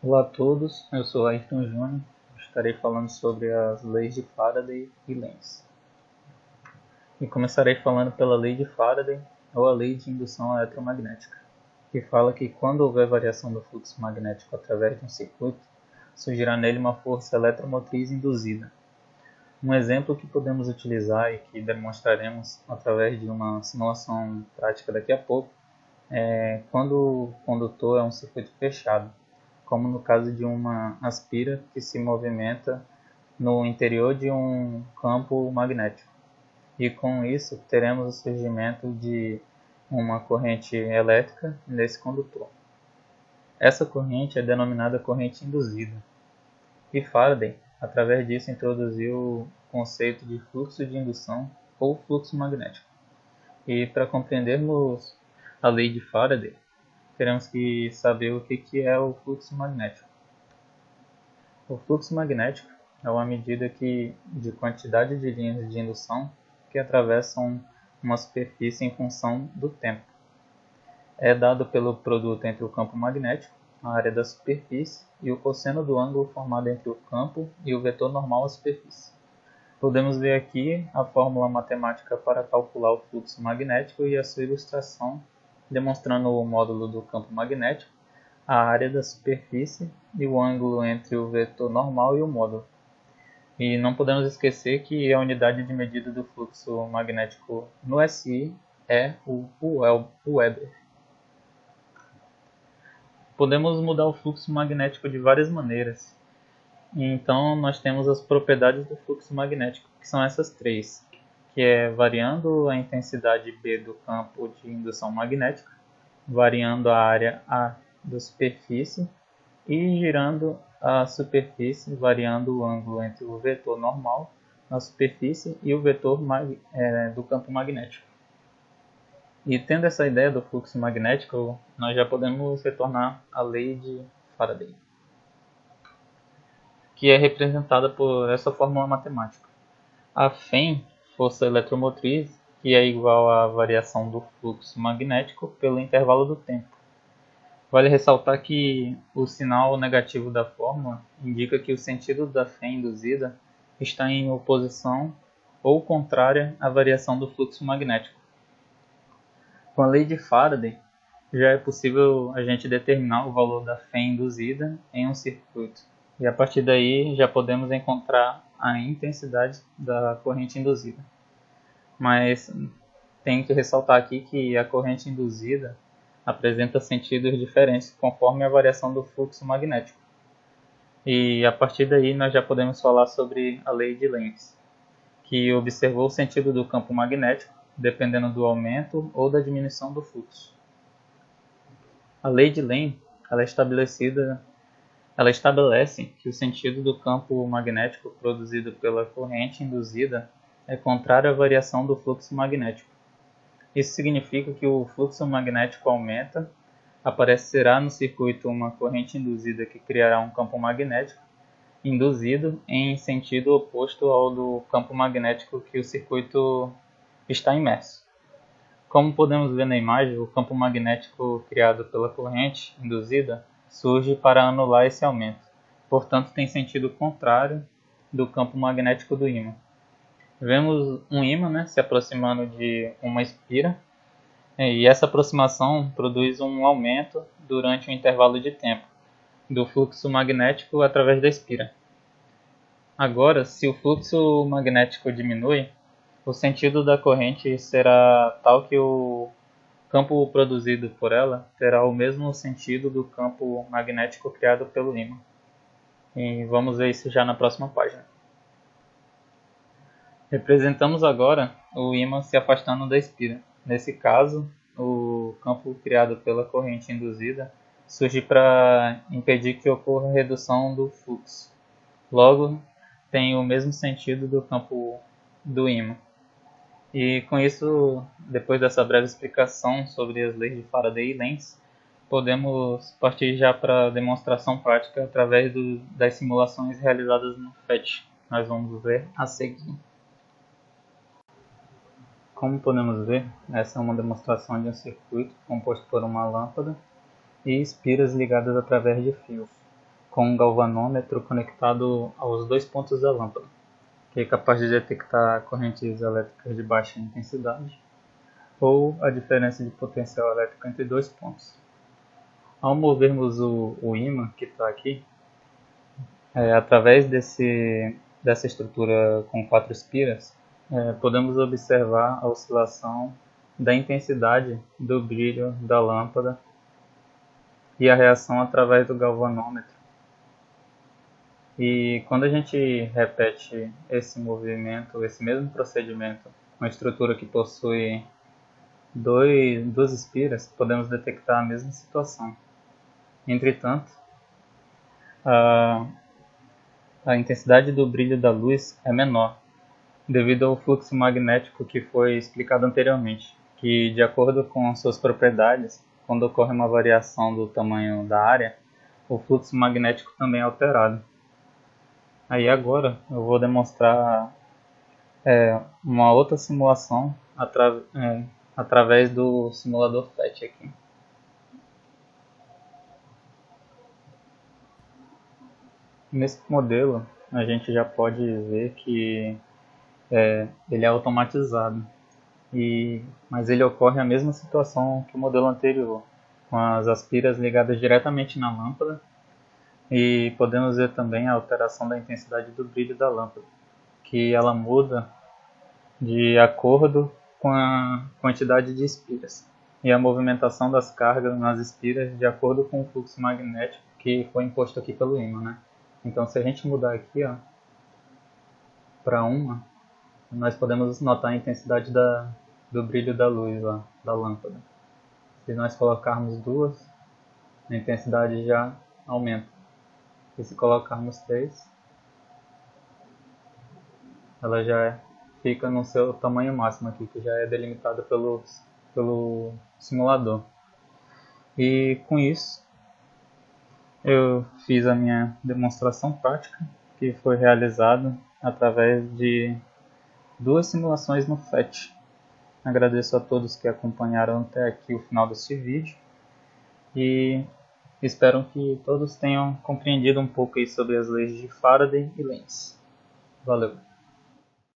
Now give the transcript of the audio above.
Olá a todos, eu sou Ayrton Júnior, estarei falando sobre as leis de Faraday e Lenz. E começarei falando pela lei de Faraday, ou a lei de indução eletromagnética, que fala que quando houver variação do fluxo magnético através de um circuito, surgirá nele uma força eletromotriz induzida. Um exemplo que podemos utilizar e que demonstraremos através de uma simulação prática daqui a pouco é quando o condutor é um circuito fechado, como no caso de uma aspira que se movimenta no interior de um campo magnético. E com isso teremos o surgimento de uma corrente elétrica nesse condutor. Essa corrente é denominada corrente induzida. E Faraday, através disso, introduziu o conceito de fluxo de indução ou fluxo magnético. E para compreendermos a lei de Faraday, teremos que saber o que é o fluxo magnético. O fluxo magnético é uma medida de quantidade de linhas de indução que atravessam uma superfície em função do tempo. É dado pelo produto entre o campo magnético, a área da superfície, e o cosseno do ângulo formado entre o campo e o vetor normal à superfície. Podemos ver aqui a fórmula matemática para calcular o fluxo magnético e a sua ilustração, demonstrando o módulo do campo magnético, a área da superfície e o ângulo entre o vetor normal e o módulo. E não podemos esquecer que a unidade de medida do fluxo magnético no SI é o Weber. Podemos mudar o fluxo magnético de várias maneiras. Então nós temos as propriedades do fluxo magnético, que são essas três, que é variando a intensidade B do campo de indução magnética, variando a área A da superfície e girando a superfície, variando o ângulo entre o vetor normal na superfície e o vetor do campo magnético. E tendo essa ideia do fluxo magnético, nós já podemos retornar à lei de Faraday, que é representada por essa fórmula matemática. A Φ, força eletromotriz, que é igual à variação do fluxo magnético pelo intervalo do tempo. Vale ressaltar que o sinal negativo da fórmula indica que o sentido da fé induzida está em oposição ou contrária à variação do fluxo magnético. Com a lei de Faraday, já é possível a gente determinar o valor da fé induzida em um circuito. E a partir daí já podemos encontrar a intensidade da corrente induzida. Mas tenho que ressaltar aqui que a corrente induzida apresenta sentidos diferentes conforme a variação do fluxo magnético. E a partir daí nós já podemos falar sobre a lei de Lenz, que observou o sentido do campo magnético dependendo do aumento ou da diminuição do fluxo. A lei de Lenz ela estabelece que o sentido do campo magnético produzido pela corrente induzida é contrário à variação do fluxo magnético. Isso significa que o fluxo magnético aumenta, aparecerá no circuito uma corrente induzida que criará um campo magnético induzido em sentido oposto ao do campo magnético que o circuito está imerso. Como podemos ver na imagem, o campo magnético criado pela corrente induzida surge para anular esse aumento, portanto tem sentido contrário do campo magnético do ímã. Vemos um ímã se aproximando de uma espira, e essa aproximação produz um aumento durante um intervalo de tempo do fluxo magnético através da espira. Agora, se o fluxo magnético diminui, o sentido da corrente será tal que o campo produzido por ela terá o mesmo sentido do campo magnético criado pelo ímã. E vamos ver isso já na próxima página. Representamos agora o ímã se afastando da espira. Nesse caso, o campo criado pela corrente induzida surge para impedir que ocorra redução do fluxo. Logo, tem o mesmo sentido do campo do ímã. E com isso, depois dessa breve explicação sobre as leis de Faraday e Lenz, podemos partir já para a demonstração prática através das simulações realizadas no PhET. Nós vamos ver a seguir. Como podemos ver, essa é uma demonstração de um circuito composto por uma lâmpada e espiras ligadas através de fios. com um galvanômetro conectado aos 2 pontos da lâmpada, que é capaz de detectar correntes elétricas de baixa intensidade ou a diferença de potencial elétrico entre 2 pontos. Ao movermos o ímã que está aqui, através dessa estrutura com 4 espiras, podemos observar a oscilação da intensidade do brilho da lâmpada e a reação através do galvanômetro. E quando a gente repete esse movimento, esse mesmo procedimento, com a estrutura que possui duas espiras, podemos detectar a mesma situação. Entretanto, a intensidade do brilho da luz é menor, devido ao fluxo magnético que foi explicado anteriormente, que, de acordo com suas propriedades, quando ocorre uma variação do tamanho da área, o fluxo magnético também é alterado. Aí agora eu vou demonstrar uma outra simulação através do simulador FET aqui. Nesse modelo a gente já pode ver que ele é automatizado, mas ele ocorre a mesma situação que o modelo anterior, com as aspiras ligadas diretamente na lâmpada, e podemos ver também a alteração da intensidade do brilho da lâmpada, que ela muda de acordo com a quantidade de espiras, e a movimentação das cargas nas espiras de acordo com o fluxo magnético que foi imposto aqui pelo ímã, né? Então, se a gente mudar aqui para uma, nós podemos notar a intensidade do brilho da luz lá, da lâmpada. Se nós colocarmos duas, a intensidade já aumenta. E se colocarmos 3, ela já fica no seu tamanho máximo aqui, que já é delimitado pelo simulador. E com isso, eu fiz a minha demonstração prática, que foi realizada através de 2 simulações no FET. Agradeço a todos que acompanharam até aqui o final deste vídeo e espero que todos tenham compreendido um pouco aí sobre as leis de Faraday e Lenz. Valeu!